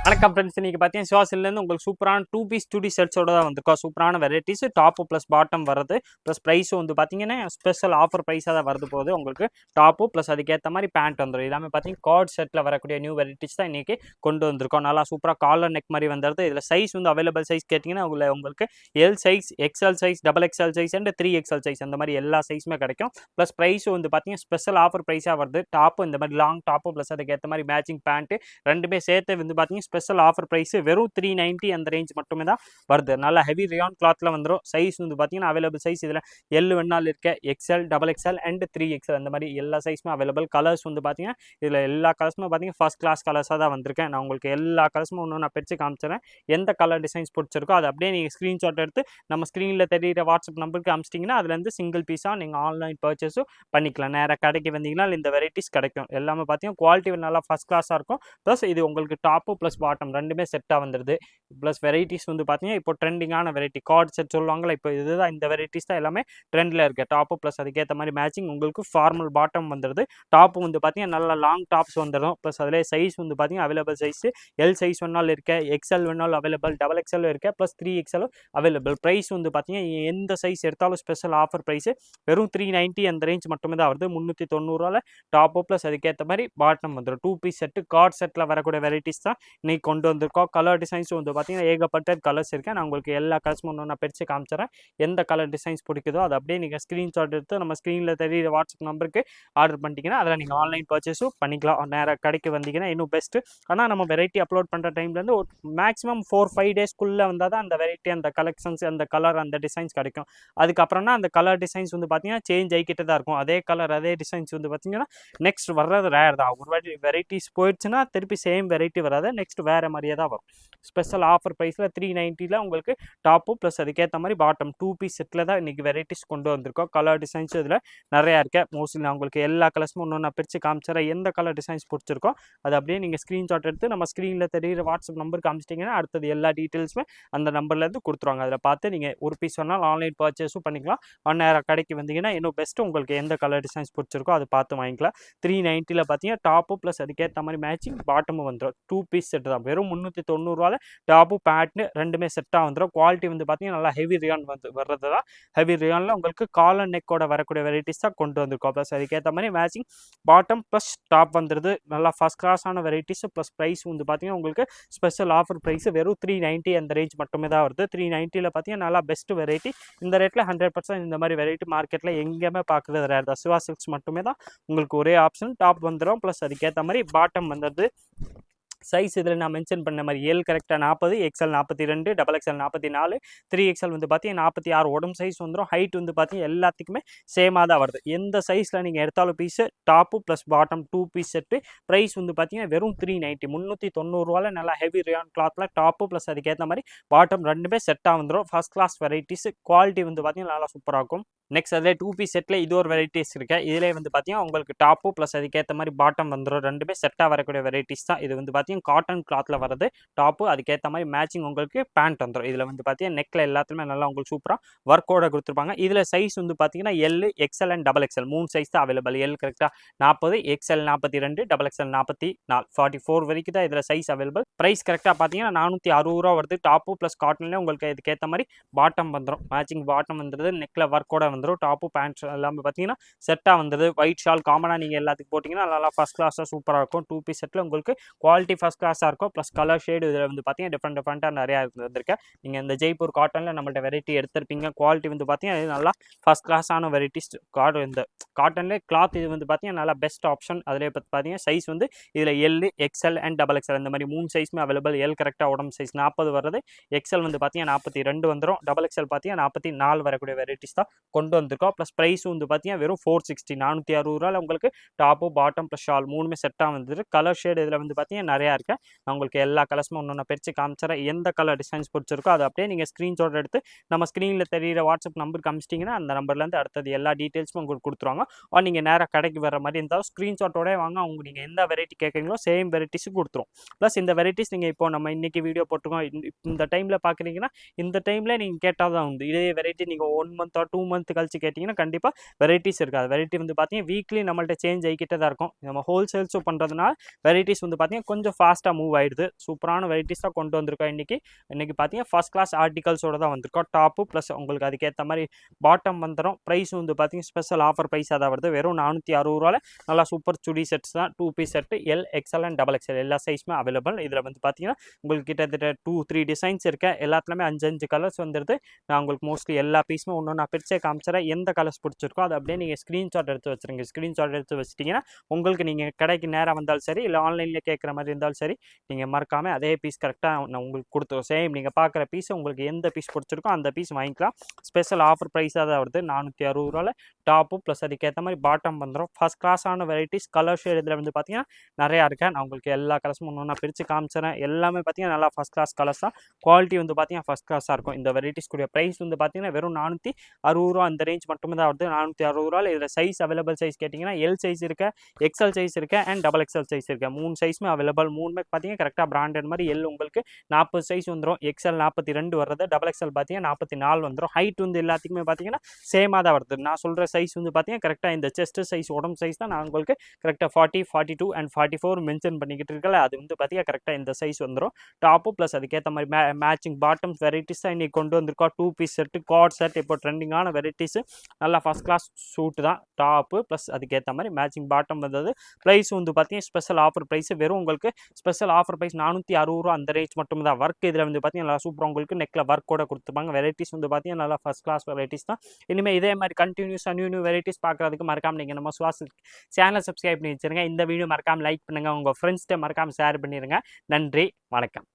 வணக்கம் ஃப்ரெண்ட்ஸ், இன்னைக்கு பார்த்தீங்கன்னா சிவாசிலேருந்து உங்களுக்கு சூப்பரான 2 பீஸ் 2D ஷர்ட்ஸோட தான் வந்திருக்கோம். சூப்பரான வெரைட்டிஸ் டாப்பு ப்ளஸ் பாட்டம் வருது. ப்ளஸ் ப்ரைஸும் வந்து பார்த்தீங்கன்னா ஸ்பெஷல் ஆஃபர் ப்ரைஸாக தான் வருது போகுது. உங்களுக்கு டாப்பு ப்ளஸ் அதுக்கேற்ற மாதிரி பேண்ட் வந்துடும். எல்லாமே பார்த்தீங்கன்னா கார்ட் செட்டில் வரக்கூடிய நியூ வெரைட்டிஸ் தான் இன்றைக்கி கொண்டு வந்திருக்கோம். நல்லா சூப்பராக காலர் நெக் மாதிரி வந்துடுது. இதில் சைஸ் வந்து அவைலபிள் சைஸ் கேட்டிங்கன்னா உங்களுக்கு L size, XL size, double XL size and 3XL size அந்த மாதிரி எல்லா சைஸுமே கிடைக்கும். ப்ளஸ் ப்ரைஸும் வந்து பார்த்தீங்கன்னா ஸ்பெஷல் ஆஃபர் ப்ரைஸாக வருது. டாப்பு இந்த மாதிரி லாங் டாப்பு ப்ளஸ் அதுக்கேற்ற மாதிரி மேட்சிங் பேண்ட்டு ரெண்டுமே சேர்த்து வந்து பார்த்தீங்கன்னா ஸ்பெஷல் ஆஃபர் ப்ரைஸ் வெறும் 390 அந்த ரேஞ்ச் மட்டுமே தான் வருது. நல்லா ஹெவி ரியான் கிளாத்ல வந்துடும். சைஸ் வந்து பார்த்தீங்கன்னா அவைலபிள் சைஸ் இதில் எல் வேணாலும் இருக்க, XL, double XL and 3XL அந்த மாதிரி எல்லா சைஸுமே அவைலபிள். கலர்ஸ் வந்து பார்த்தீங்கன்னா இதில் எல்லா கலர்ஸுமே பார்த்தீங்கன்னா ஃபர்ஸ்ட் கிளாஸ் கலர்ஸாக தான் வந்திருக்கேன். நான் உங்களுக்கு எல்லா கலர்ஸுமே ஒன்று நான் பிரித்து காமிச்சிடறேன். எந்த கலர் டிசைன்ஸ் பிடிச்சிருக்கோ அதை அப்படியே நீங்கள் ஸ்க்ரீன்ஷாட் எடுத்து நம்ம ஸ்க்ரீனில் தெரியிற வாட்ஸ்அப் நம்பருக்கு அமிச்சிட்டிங்கன்னா அதுலேருந்து சிங்கிள் பீஸாக நீங்கள் ஆன்லைன் பர்ச்சேஸும் பண்ணிக்கலாம். நேராக கடைக்கு வந்தீங்கன்னா இந்த வெரைட்டிஸ் கிடைக்கும். எல்லாமே பார்த்தீங்கன்னா குவாலிட்டி நல்லா ஃபர்ஸ்ட் கிளாஸாக இருக்கும். ப்ளஸ் இது உங்களுக்கு டாப்பு ப்ளஸ் பாட்டம் ரெண்டுமே செட்டாக வந்துடுது. ப்ளஸ் வெரைட்டிஸ் வந்து பார்த்தீங்கன்னா இப்போ ட்ரெண்டிங்கான வெரைட்டி கார்ட் செட் சொல்லுவாங்களா, இப்போ இதுதான் இந்த வெரைட்டிஸ் தான் எல்லாமே ட்ரெண்டில் இருக்குது. டாப்பு ப்ளஸ் அதுக்கேற்ற மாதிரி மேட்சிங் உங்களுக்கு ஃபார்மல் பாட்டம் வந்துடுது. டாப்பு வந்து பார்த்தீங்கன்னா நல்லா லாங் டாப்ஸ் வந்துடும். ப்ளஸ் அதிலே சைஸ் வந்து பார்த்தீங்கன்னா அவைலபிள் சைஸ் எல் சைஸ் வேணாலும் இருக்க, எக்ஸ்எல் வேணாலும் அவைலபிள், டபுள் எக்ஸ்எல் இருக்க, ப்ளஸ் 3XL அவைலபிள். ப்ரைஸ் வந்து பார்த்தீங்கன்னா எந்த சைஸ் எடுத்தாலும் ஸ்பெஷல் ஆஃபர் ப்ரைஸ் வெறும் 390 அந்த ரேஞ்ச் மட்டுமே தான் வருது. 390 டாப்பு ப்ளஸ் அதுக்கேற்ற மாதிரி பாட்டம் வந்துடும். 2 பீஸ் செட்டு கார்ட் செட்டில் வரக்கூடிய வெரைட்டிஸ் தான் இன்னைக்கு கொண்டு வந்திருக்கோம். கலர் டிசைன்ஸ் வந்து பார்த்தீங்கன்னா ஏகப்பட்ட கலர்ஸ் இருக்குது. நான் உங்களுக்கு எல்லா கலர்ஸும் ஒன்று நான் பிரித்து காமிச்சிடறேன். எந்த கலர் டிசைன்ஸ் பிடிக்குதோ அதை அப்படியே நீங்கள் ஸ்க்ரீன்ஷாட் எடுத்து நம்ம ஸ்க்ரீனில் தெரியிற வாட்ஸ்அப் நம்பருக்கு ஆர்டர் பண்ணிட்டீங்கன்னா அதில் நீங்கள் ஆன்லைன் பர்ச்சேஸும் பண்ணிக்கலாம். நேராக கடைக்கு வந்தீங்கன்னா இன்னும் பெஸ்ட்டு. ஆனால் நம்ம வெரைட்டி அப்லோட் பண்ணுற டைம்லேருந்து ஒரு மேக்ஸிமம் 4-5 டேஸ்க்குள்ளே வந்தால் தான் அந்த வெரைட்டி, அந்த கலெக்ஷன்ஸ், அந்த கலர், அந்த டிசைன்ஸ் கிடைக்கும். அதுக்கப்புறம்னா அந்த கலர் டிசைன்ஸ் வந்து பார்த்தீங்கன்னா சேஞ்ச் ஆகிக்கிட்டு தான் இருக்கும். அதே கலர் அதே டிசைன்ஸ் வந்து பார்த்தீங்கன்னா நெக்ஸ்ட் வர்றது ரேர் தான். ஒரு வாட்டி வெரைட்டிஸ் போயிடுச்சுன்னா திருப்பி சேம் வெரைட்டி வராது, நெக்ஸ்ட் வேறு மாதிரியே தான் வரும். ஸ்பெஷல் ஆஃபர் ப்ரைஸில் 390 உங்களுக்கு டாப்பு ப்ளஸ் அதுக்கேற்ற மாதிரி பாட்டம் 2 பீஸ் செட்டில் தான் இன்றைக்கி வெரைட்டிஸ் கொண்டு வந்திருக்கோம். கலர் டிசைன்ஸ் இதில் நிறையா இருக்குது. மோஸ்ட்லி நான் உங்களுக்கு எல்லா கலர்ஸும் ஒன்று நான் பிரித்து காமிச்சிடறேன். எந்த கலர் டிசைன்ஸ் பிடிச்சிருக்கோ அதை அப்படியே நீங்கள் ஸ்க்ரீன்ஷாட் எடுத்து நம்ம ஸ்க்ரீனில் தெரியிற வாட்ஸ்அப் நம்பருக்கு காமிச்சிட்டிங்கன்னா அடுத்தது எல்லா டீட்டெயில்ஸுமே அந்த நம்பர்லேருந்து கொடுத்துருவாங்க. அதில் பார்த்து நீங்கள் ஒரு பீஸ் வேணாலும் ஆன்லைன் பர்ச்சேஸும் பண்ணிக்கலாம். நேரம் கடைக்கு வந்தீங்கன்னா இன்னும் பெஸ்ட்டு. உங்களுக்கு எந்த கலர் டிசைன்ஸ் பிடிச்சிருக்கோ அதை பார்த்து வாங்கிக்கலாம். 390 பார்த்தீங்கன்னா டாப்பு ப்ளஸ் அதுக்கேற்ற மாதிரி மேட்சிங் பாட்டமும் வந்துடும். 2 பீஸ் செட்டு தான் வெறும் 390 டாப்பு பேண்ட்னு ரெண்டுமே செட்டாக வந்துடும். குவாலிட்டி வந்து பார்த்தீங்கன்னா நல்லா ஹெவி ரியான் வந்து வர்றது தான். ஹெவி ரியானில் உங்களுக்கு காலர் நெக்கோட வரக்கூடிய வெரைட்டிஸ் தான் கொண்டு வந்திருக்கோம். ப்ளஸ் அதுக்கேற்ற மாதிரி மேட்சிங் பாட்டம் ப்ளஸ் டாப் வந்துடுது. நல்லா ஃபஸ்ட் கிளாஸான வெரைட்டிஸ். ப்ளஸ் ப்ரைஸ் வந்து பார்த்தீங்கன்னா உங்களுக்கு ஸ்பெஷல் ஆஃபர் ப்ரைஸ் வெறும் 390 அந்த ரேஞ்ச் மட்டுமே தான் வருது. 390 பார்த்தீங்கன்னா நல்லா பெஸ்ட் வெரைட்டி. இந்த ரேட்டில் 100% இந்த மாதிரி வெரைட்டி மார்க்கெட்டில் எங்கேயுமே பார்க்குறது ரேர் தான். சிவா சில்க்ஸ் மட்டுமே தான் உங்களுக்கு ஒரே ஆப்ஷன். டாப் வந்துடும் ப்ளஸ் அதுக்கேற்ற மாதிரி பாட்டம் வந்துடுது. சைஸ் இதில் நான் மென்ஷன் பண்ண மாதிரி எல் கரெக்டாக 40, எக்ஸ்எல் 42, டபுள் எக்ஸ்எல் 44, 3XL வந்து பார்த்தீங்கன்னா 46 உடம்பு சைஸ் வந்துடும். ஹைட் வந்து பார்த்தீங்கன்னா எல்லாத்துக்குமே சேமாக தான் வருது. எந்த சைஸில் நீங்கள் எடுத்தாலும் piece top plus bottom 2 piece set price வந்து பார்த்தீங்கன்னா வெறும் 390, 390 நல்லா ஹெவி ரியான் கிளாத்தில் டாப்பு ப்ளஸ் அதுக்கேற்ற மாதிரி பாட்டம் ரெண்டுமே செட்டாக வந்துடும். First class varieties. குவாலிட்டி வந்து பார்த்தீங்கன்னா நல்லா சூப்பராக இருக்கும். நெக்ஸ்ட் அதில் 2 பீஸ் செட்டில் இது ஒரு வெரைட்டிஸ் இருக்குது. இதிலே வந்து பார்த்தீங்கன்னா உங்களுக்கு டாப்பு ப்ளஸ் அதுக்கேற்ற மாதிரி பாட்டம் வந்துடும். ரெண்டுமே செட்டாக வரக்கூடிய வெரைட்டிஸ் தான். இது வந்து பார்த்தீங்கன்னா காட்டன் கிளாத்தில் வரது டாப்பு. அதுக்கேற்ற மாதிரி மேட்சிங் உங்களுக்கு பேண்ட் வந்துடும். இதில் வந்து பார்த்தீங்கன்னா நெக்கில் எல்லாத்துலேயுமே நல்லா உங்களுக்கு சூப்பராக ஒர்க்கோட கொடுத்துருப்பாங்க. இதில் சைஸ் வந்து பார்த்தீங்கன்னா L, XL and double XL 3 size தான் அவைலபிள். எல் கரெக்டாக 40, எக்ஸ்எல் 42, டபுள் எக்ஸ்எல் 44, 44 வரைக்கும் தான் இதில் சைஸ் அவைலபிள். ப்ரைஸ் கரெக்டாக பார்த்தீங்கன்னா 460 வருது. டாப்பு ப்ளஸ் காட்டன்லேயே உங்களுக்கு இதுக்கேற்ற மாதிரி பாட்டம் வந்துடும். மேட்சிங் பாட்டம் வந்துடுது. நெக்கில் ஒர்க்கோட வந்துடும். டாப்பு பேண்ட் எல்லாமே பார்த்தீங்கன்னா செட்டாக வந்துடுது. ஒயிட் ஷால் காமனாக நீங்கள் எல்லாத்துக்கும் போட்டிங்கன்னா நல்லா ஃபஸ்ட் கிளாஸாக சூப்பராக இருக்கும். 2 பீஸ் செட்டில் உங்களுக்கு குவாலிட்டி ஃபஸ்ட் கிளாஸாக இருக்கும். ப்ளஸ் கலர் ஷேடு இதில் வந்து பார்த்தீங்கன்னா டிஃப்ரெண்ட்டாக நிறையா வந்திருக்கேன். நீங்கள் இந்த ஜெய்ப்பூர் காட்டனில் நம்மள்ட்ட வெரைட்டி எடுத்திருப்பீங்க. குவாலிட்டி வந்து பார்த்தீங்கன்னா நல்லா ஃபஸ்ட் கிளாஸான வெரைட்டிஸ். இந்த காட்டன்லேயே கிளாத் இது வந்து பார்த்தீங்கன்னா நல்லா பெஸ்ட் ஆப்ஷன். அதிலே பார்த்தீங்கன்னா சைஸ் வந்து இதில் L, XL and double XL இந்த மாதிரி 3 சைஸுமே அவைலபிள். எல் கரெக்டாக உடம்பு சைஸ் 40 வருது. எக்ஸ்எல் வந்து பார்த்தீங்கன்னா 42 வந்துடும். டபுள் எக்ஸ்எல் பார்த்தீங்கன்னா 44 வரக்கூடிய வெரைட்டிஸ் தான் கொண்டு வந்திருக்கோம். ப்ளஸ் ப்ரைஸும் வந்து பார்த்தீங்கன்னா வெறும் 460, 460 உங்களுக்கு டாப்பு பாட்டம் ப்ளஸ் ஷால் மூணுமே செட்டாக வந்துருக்கு. கலர் ஷேடு இதில் வந்து பார்த்தீங்கன்னா நிறையா இருக்குது. நான் உங்களுக்கு எல்லா கலர்ஸும் ஒன்று நான் பிரித்து காமிச்சிடறேன். எந்த கலர் டிசைன்ஸ் பிடிச்சிருக்கோ அதை அப்படியே நீங்கள் ஸ்க்ரீன்ஷாட் எடுத்து நம்ம ஸ்க்ரீனில் தெரியிற வாட்ஸ்அப் நம்பருக்கு காமிச்சிட்டிங்கன்னா அந்த நம்பர்லேருந்து அடுத்தது எல்லா டீட்டெயில்ஸும் உங்களுக்கு கொடுத்துருவாங்க. நீங்கள் நேராக கடைக்கு வர மாதிரி இருந்தாலும் ஸ்க்ரீன்ஷாட்டோட வாங்க. அவங்க நீங்கள் எந்த வெரைட்டி கேட்குறீங்களோ சேம் வெரைட்டிஸும் கொடுத்துரும். ப்ளஸ் இந்த வெரைட்டிஸ் நீங்கள் இப்போ நம்ம இன்றைக்கி வீடியோ போட்டுருக்கோம். இந்த டைமில் பார்க்குறீங்கன்னா இந்த டைமில் நீங்கள் கேட்டால் தான் உண்டு. இதே வெரைட்டி நீங்கள் 1 மந்த் 2 மந்த் கழிச்சு கேட்டிங்கன்னா கண்டிப்பாக வெரைட்டிஸ் இருக்காது. வெரைட்டி வந்து பார்த்தீங்கன்னா வீக்லி நம்மள்ட்ட சேஞ்ச் ஆகிக்கிட்டே தான் இருக்கும். நம்ம ஹோல்சேல்ஸும் பண்ணுறதுனால வெரைட்டிஸ் வந்து பார்த்தீங்கன்னா கொஞ்சம் ஃபாஸ்ட்டாக மூவ் ஆயிடுது. சூப்பரான வெரைட்டிஸாக கொண்டு வந்திருக்கோம் இன்றைக்கி பார்த்தீங்கன்னா ஃபர்ஸ்ட் கிளாஸ் ஆர்டிகல்ஸோட தான் வந்திருக்கோம். டாப்பு ப்ளஸ் உங்களுக்கு அதுக்கேற்ற மாதிரி பாட்டம் வந்துடும். ப்ரைஸ் வந்து பார்த்தீங்கன்னா ஸ்பெஷல் ஆஃபர் ப்ரைஸாக தான் வருது. வெறும் 460 நல்லா சூப்பர் சுடி செட்ஸ் தான். 2 piece set L XL and double XL எல்லா சைஸுமே அவைலபிள். இதில் வந்து பார்த்தீங்கன்னா உங்களுக்கு கிட்டத்தட்ட 2-3 டிசைன்ஸ் இருக்க எல்லாத்துலேயுமே 5 கலர்ஸ் வந்துடுது. நான் உங்களுக்கு மோஸ்ட்லி எல்லா பீஸுமே ஒன்று நான் பிரிச்சே காமிச்சிடறேன். எந்த கலர்ஸ் பிடிச்சிருக்கோ அதை அப்படியே நீங்கள் ஸ்க்ரீன்ஷாட் எடுத்து வச்சுருங்க. ஸ்க்ரீன்ஷாட் எடுத்து வச்சிட்டிங்கன்னா உங்களுக்கு நீங்கள் கடைக்கு நேராக வந்தாலும் சரி, இல்லை ஆன்லைனில் கேட்குற மாதிரி இருந்தாலும் சரி, நீங்கள் மறக்காமல் அதே பீஸ் கரெக்டாக நான் உங்களுக்கு கொடுத்துருவோம். சேம் நீங்கள் பார்க்குற பீஸ் உங்களுக்கு எந்த பீஸ் பிடிச்சிருக்கோ அந்த பீஸ் வாங்கிக்கலாம். ஸ்பெஷல் ஆஃபர் ப்ரைஸாக தான் வருது. 460 டாப்பு ப்ளஸ் அதுக்கேற்ற மாதிரி பாட்டம் வந்துடும். ஃபர்ஸ்ட் கிளாஸான வெரைட்டிஸ் கலர் ஷேட் இதில் வந்து பார்த்தீங்கன்னா நிறையா இருக்கேன். நான் உங்களுக்கு எல்லா கலர்ஸும் ஒன்று நான் பிரித்து காமிச்சிடறேன். எல்லாமே பார்த்தீங்கன்னா நல்லா ஃபர்ஸ்ட் கிளாஸ் கலர்ஸ் தான். குவாலிட்டி வந்து பார்த்தீங்கன்னா ஃபர்ஸ்ட் கிளாஸாக இருக்கும். இந்த வெரைட்டிஸ் கூடிய ப்ரைஸ் வந்து பார்த்தீங்கன்னா வெறும் 460 அந்த ரேஞ்ச் மட்டுமே தான் வருது. 460 இதில் சைஸ் அவைலபிள் சைஸ் கேட்டிங்கன்னா எல் சைஸ் இருக்கு, எக்ஸ்எல் சைஸ் இருக்கு அண்ட் டபுள் எக்ஸ்எல் சைஸ் இருக்கு. 3 சைஸுமே அவைலபிள். 3மே பார்த்தீங்கன்னா கரெக்டாக பிராண்டட் மாதிரி. எல் உங்களுக்கு 40 சைஸ் வந்துடும், எக்ஸ்எல் 42 வருது, டபுள் எக்ஸ்எல் பார்த்தீங்கன்னா 44 வந்துடும். ஹைட் வந்து எல்லாத்துக்குமே பார்த்தீங்கன்னா சேமாக தான் வருது. நான் சொல்கிற சைஸ் வந்து பார்த்தீங்கன்னா கரெக்டாக இந்த செஸ்ட் சைஸ் உடம்பு சைஸ் தான் நான் உங்களுக்கு கரெக்டாக 40, 42 அண்ட் 44 மென்ஷன் பண்ணிக்கிட்டு இருக்கல. அது வந்து பார்த்தீங்கன்னா கரெக்டாக இந்த சைஸ் வந்துடும். டாப்பு ப்ளஸ் அதுக்கேற்ற மாதிரி மேட்சிங் பாட்டம்ஸ் வெரைட்டிஸ் தான் இன்றைக்கி கொண்டு வந்திருக்கோம். 2 பீஸ் செட்டு, கார்ட் செட், இப்போ ட்ரெண்டிங்கான வெரைட்டிஸ் நல்லா ஃபர்ஸ்ட் கிளாஸ் சூட்டு தான். டாப்பு ப்ளஸ் அதுக்கேற்ற மாதிரி மேட்சிங் பாட்டம் வந்தது. ப்ரைஸ் வந்து பார்த்தீங்கன்னா ஸ்பெஷல் ஆஃபர் ப்ரைஸ் வெறும் உங்களுக்கு ஸ்பெஷல் ஆஃபர் ப்ரைஸ் 460 அந்த ரேஞ்ச் மட்டும் தான். ஒர்க் இதில் வந்து பார்த்தீங்கன்னா நல்லா சூப்பராக உங்களுக்கு நெக்கில் ஒர்க் கூட கொடுத்துருப்பாங்க. வெரைட்டிஸ் வந்து பார்த்தீங்கன்னா நல்லா ஃபர்ஸ்ட் கிளாஸ் வெரைட்டிஸ் தான். இனிமேல் இதே மாதிரி கண்டினியூஸாக நியூ வெரைட்டிஸ் பார்க்குறதுக்கு மறக்காமல் நீங்கள் நம்ம சுவாஸ் சேனலை சப்ஸ்கிரைப் பண்ணி வச்சுருங்க. இந்த வீடியோ மறக்காமல் லைக் பண்ணுங்கள். உங்கள் ஃப்ரெண்ட்ஸ்கிட்ட மறக்காமல் ஷேர் பண்ணிடுங்க. நன்றி, வணக்கம்.